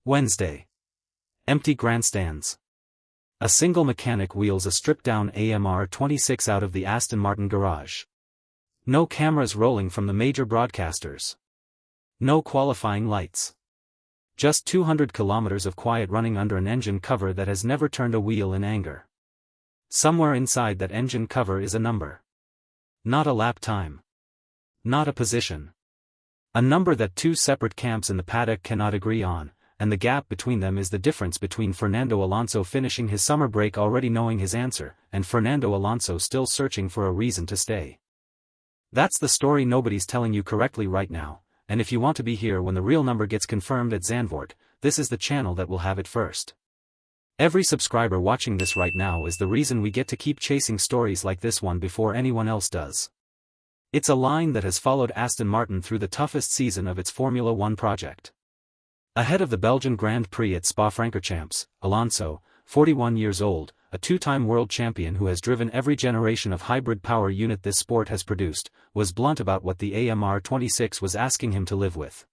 Wednesday. Empty grandstands. A single mechanic wheels a stripped-down AMR26 out of the Aston Martin garage. No cameras rolling from the major broadcasters. No qualifying lights. Just 200 kilometers of quiet running under an engine cover that has never turned a wheel in anger. Somewhere inside that engine cover is a number. Not a lap time. Not a position. A number that two separate camps in the paddock cannot agree on, and the gap between them is the difference between Fernando Alonso finishing his summer break already knowing his answer, and Fernando Alonso still searching for a reason to stay. That's the story nobody's telling you correctly right now, and if you want to be here when the real number gets confirmed at Zandvoort, this is the channel that will have it first. Every subscriber watching this right now is the reason we get to keep chasing stories like this one before anyone else does. It's a line that has followed Aston Martin through the toughest season of its Formula One project. Ahead of the Belgian Grand Prix at Spa-Francorchamps, Alonso, 41 years old, a two-time world champion who has driven every generation of hybrid power unit this sport has produced, was blunt about what the AMR26 was asking him to live with.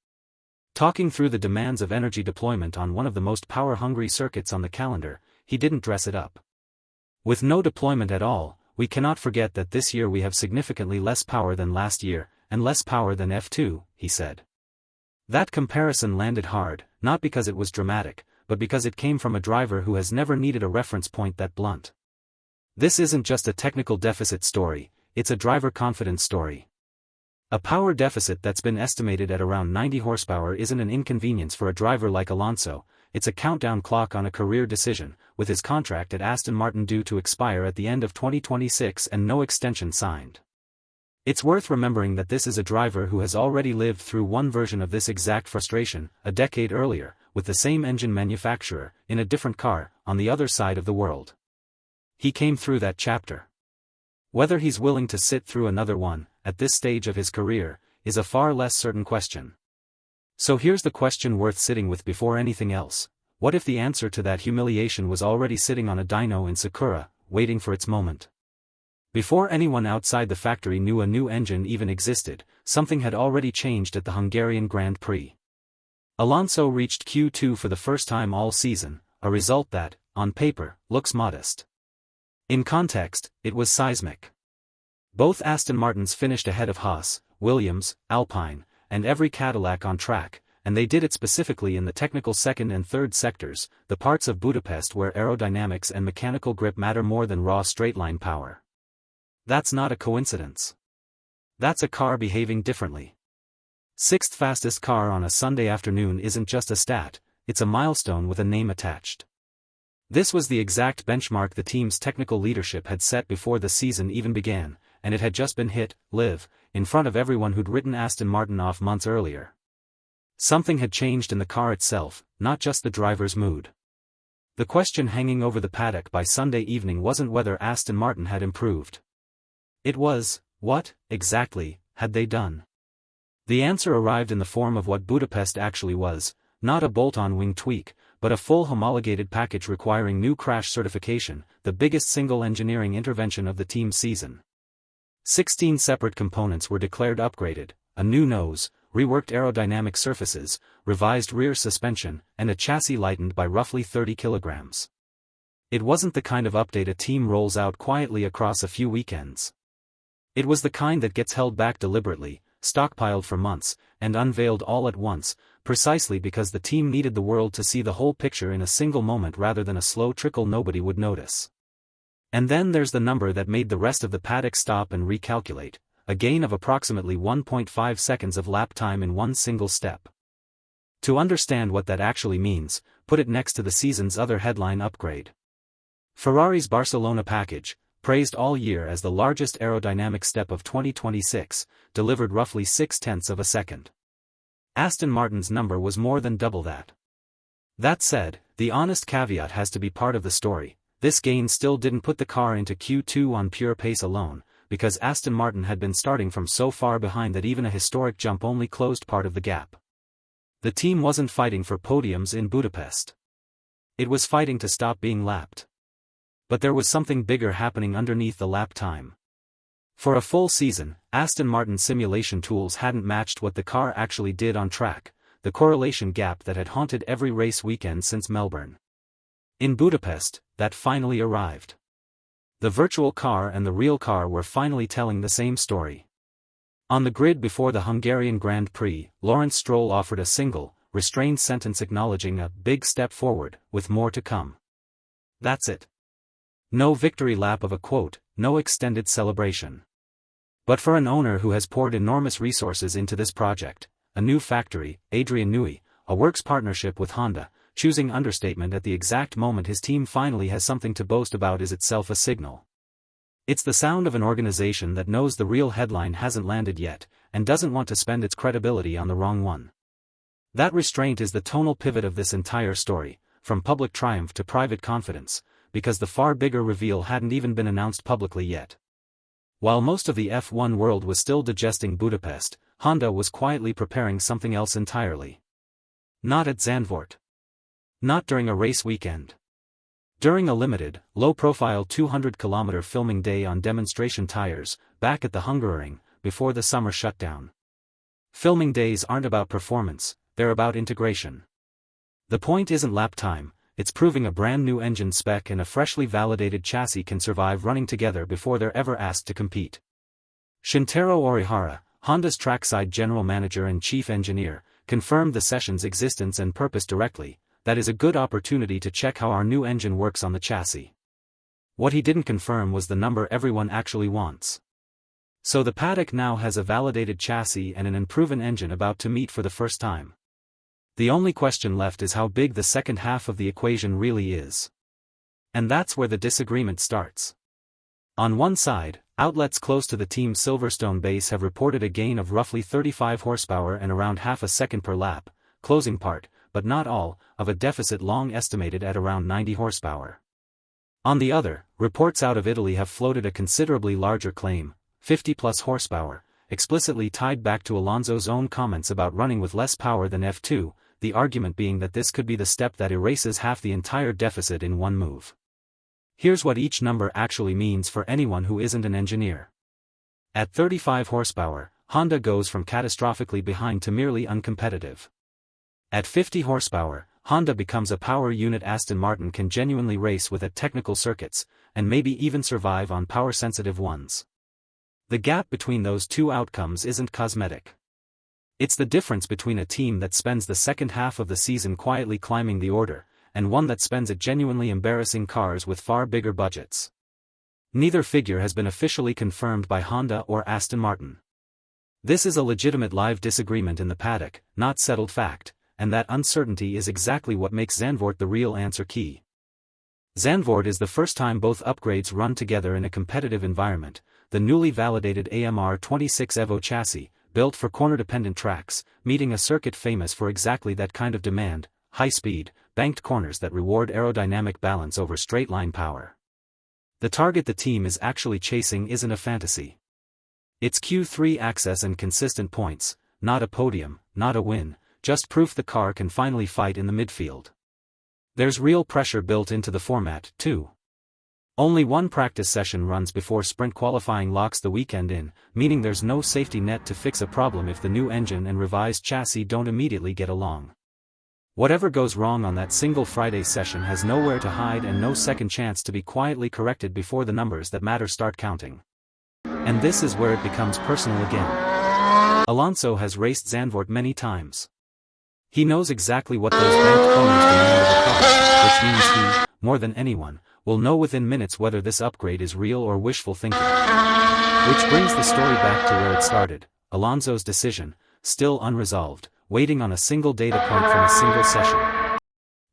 Talking through the demands of energy deployment on one of the most power-hungry circuits on the calendar, he didn't dress it up. With no deployment at all, we cannot forget that this year we have significantly less power than last year, and less power than F2, he said. That comparison landed hard, not because it was dramatic, but because it came from a driver who has never needed a reference point that blunt. This isn't just a technical deficit story, it's a driver confidence story. A power deficit that's been estimated at around 90 horsepower isn't an inconvenience for a driver like Alonso, it's a countdown clock on a career decision, with his contract at Aston Martin due to expire at the end of 2026 and no extension signed. It's worth remembering that this is a driver who has already lived through one version of this exact frustration, a decade earlier, with the same engine manufacturer, in a different car, on the other side of the world. He came through that chapter. Whether he's willing to sit through another one, at this stage of his career, is a far less certain question. So here's the question worth sitting with before anything else: what if the answer to that humiliation was already sitting on a dyno in Sakura, waiting for its moment? Before anyone outside the factory knew a new engine even existed, something had already changed at the Hungarian Grand Prix. Alonso reached Q2 for the first time all season, a result that, on paper, looks modest. In context, it was seismic. Both Aston Martins finished ahead of Haas, Williams, Alpine, and every Cadillac on track, and they did it specifically in the technical second and third sectors, the parts of Budapest where aerodynamics and mechanical grip matter more than raw straight-line power. That's not a coincidence. That's a car behaving differently. Sixth fastest car on a Sunday afternoon isn't just a stat, it's a milestone with a name attached. This was the exact benchmark the team's technical leadership had set before the season even began, and it had just been hit, live, in front of everyone who'd written Aston Martin off months earlier. Something had changed in the car itself, not just the driver's mood. The question hanging over the paddock by Sunday evening wasn't whether Aston Martin had improved. It was, what, exactly, had they done? The answer arrived in the form of what Budapest actually was, not a bolt-on wing tweak, but a full homologated package requiring new crash certification, the biggest single engineering intervention of the team's season. 16 separate components were declared upgraded: a new nose, reworked aerodynamic surfaces, revised rear suspension, and a chassis lightened by roughly 30 kilograms. It wasn't the kind of update a team rolls out quietly across a few weekends. It was the kind that gets held back deliberately, stockpiled for months, and unveiled all at once, precisely because the team needed the world to see the whole picture in a single moment rather than a slow trickle nobody would notice. And then there's the number that made the rest of the paddock stop and recalculate: a gain of approximately 1.5 seconds of lap time in one single step. To understand what that actually means, put it next to the season's other headline upgrade. Ferrari's Barcelona package, praised all year as the largest aerodynamic step of 2026, delivered roughly 0.6 of a second. Aston Martin's number was more than double that. That said, the honest caveat has to be part of the story: this gain still didn't put the car into Q2 on pure pace alone, because Aston Martin had been starting from so far behind that even a historic jump only closed part of the gap. The team wasn't fighting for podiums in Budapest. It was fighting to stop being lapped. But there was something bigger happening underneath the lap time. For a full season, Aston Martin simulation tools hadn't matched what the car actually did on track. the correlation gap that had haunted every race weekend since Melbourne. In Budapest, that finally arrived. The virtual car and the real car were finally telling the same story. On the grid before the Hungarian Grand Prix, Lawrence Stroll offered a single, restrained sentence acknowledging a big step forward, with more to come. That's it. No victory lap of a quote, no extended celebration. But for an owner who has poured enormous resources into this project, a new factory, Adrian Newey, a works partnership with Honda, choosing understatement at the exact moment his team finally has something to boast about is itself a signal. It's the sound of an organization that knows the real headline hasn't landed yet, and doesn't want to spend its credibility on the wrong one. That restraint is the tonal pivot of this entire story, from public triumph to private confidence, because the far bigger reveal hadn't even been announced publicly yet. While most of the F1 world was still digesting Budapest, Honda was quietly preparing something else entirely. Not at Zandvoort. Not during a race weekend. During a limited, low-profile 200-kilometer filming day on demonstration tires, back at the Hungaroring, before the summer shutdown. Filming days aren't about performance, they're about integration. The point isn't lap time, it's proving a brand new engine spec and a freshly validated chassis can survive running together before they're ever asked to compete. Shintaro Orihara, Honda's trackside general manager and chief engineer, confirmed the session's existence and purpose directly. That is a good opportunity to check how our new engine works on the chassis. What he didn't confirm was the number everyone actually wants. So the paddock now has a validated chassis and an unproven engine about to meet for the first time. The only question left is how big the second half of the equation really is. And that's where the disagreement starts. On one side, outlets close to the team's Silverstone base have reported a gain of roughly 35 horsepower and around half a second per lap, closing part, but not all, of a deficit long estimated at around 90 horsepower. On the other, reports out of Italy have floated a considerably larger claim, 50-plus horsepower, explicitly tied back to Alonso's own comments about running with less power than F2, the argument being that this could be the step that erases half the entire deficit in one move. Here's what each number actually means for anyone who isn't an engineer. At 35 horsepower, Honda goes from catastrophically behind to merely uncompetitive. At 50 horsepower, Honda becomes a power unit Aston Martin can genuinely race with at technical circuits, and maybe even survive on power-sensitive ones. The gap between those two outcomes isn't cosmetic. It's the difference between a team that spends the second half of the season quietly climbing the order, and one that spends it genuinely embarrassing cars with far bigger budgets. Neither figure has been officially confirmed by Honda or Aston Martin. This is a legitimate live disagreement in the paddock, not settled fact. And that uncertainty is exactly what makes Zandvoort the real answer key. Zandvoort is the first time both upgrades run together in a competitive environment. The newly validated AMR26 Evo chassis, built for corner-dependent tracks, meeting a circuit famous for exactly that kind of demand, high speed, banked corners that reward aerodynamic balance over straight-line power. The target the team is actually chasing isn't a fantasy. It's Q3 access and consistent points, not a podium, not a win. Just proof the car can finally fight in the midfield. There's real pressure built into the format, too. Only one practice session runs before sprint qualifying locks the weekend in, meaning there's no safety net to fix a problem if the new engine and revised chassis don't immediately get along. Whatever goes wrong on that single Friday session has nowhere to hide and no second chance to be quietly corrected before the numbers that matter start counting. And this is where it becomes personal again. Alonso has raced Zandvoort many times. He knows exactly what those banked corners demand of a car, which means he, more than anyone, will know within minutes whether this upgrade is real or wishful thinking. Which brings the story back to where it started, Alonso's decision, still unresolved, waiting on a single data point from a single session.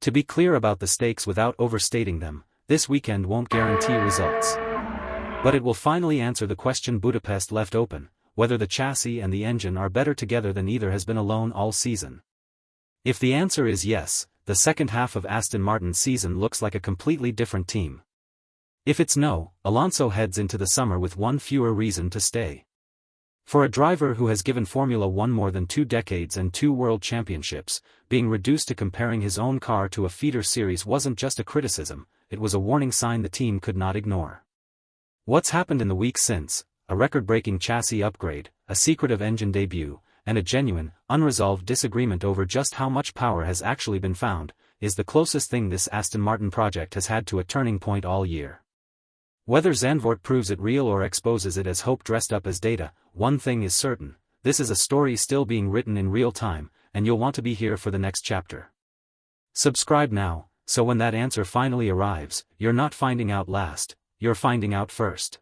To be clear about the stakes without overstating them, this weekend won't guarantee results. But it will finally answer the question Budapest left open, whether the chassis and the engine are better together than either has been alone all season. If the answer is yes, the second half of Aston Martin's season looks like a completely different team. If it's no, Alonso heads into the summer with one fewer reason to stay. For a driver who has given Formula One more than 2 decades and 2 world championships, being reduced to comparing his own car to a feeder series wasn't just a criticism, it was a warning sign the team could not ignore. What's happened in the weeks since, a record-breaking chassis upgrade, a secretive engine debut, and a genuine, unresolved disagreement over just how much power has actually been found, is the closest thing this Aston Martin project has had to a turning point all year. Whether Zandvoort proves it real or exposes it as hope dressed up as data, one thing is certain: this is a story still being written in real time, and you'll want to be here for the next chapter. Subscribe now, so when that answer finally arrives, you're not finding out last, you're finding out first.